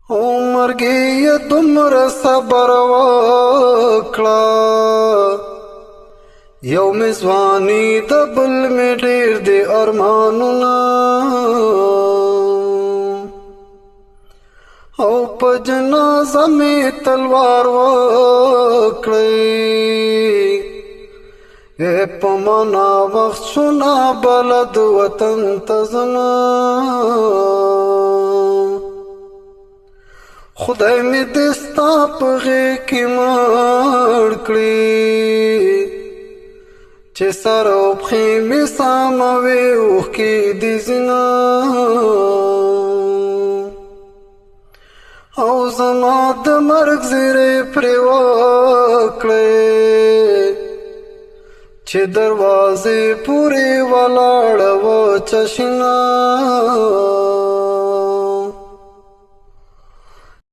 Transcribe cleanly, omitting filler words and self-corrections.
مرګي دومره صبر وکړه یو مې ځواني د بل مې ډېر دي ارمانونه او په جنازه مې تلوار وکړئ په مانا وخت شونا بلد وطن ته ځمه خدای مې دې ستا په غېږ کې مړ کړي چې سر او پښې مې سامه وې اوښکې دې ځینه او زما د مرګ زیری پرې وکړې چې دروازې پورې ولاړه وه چشنه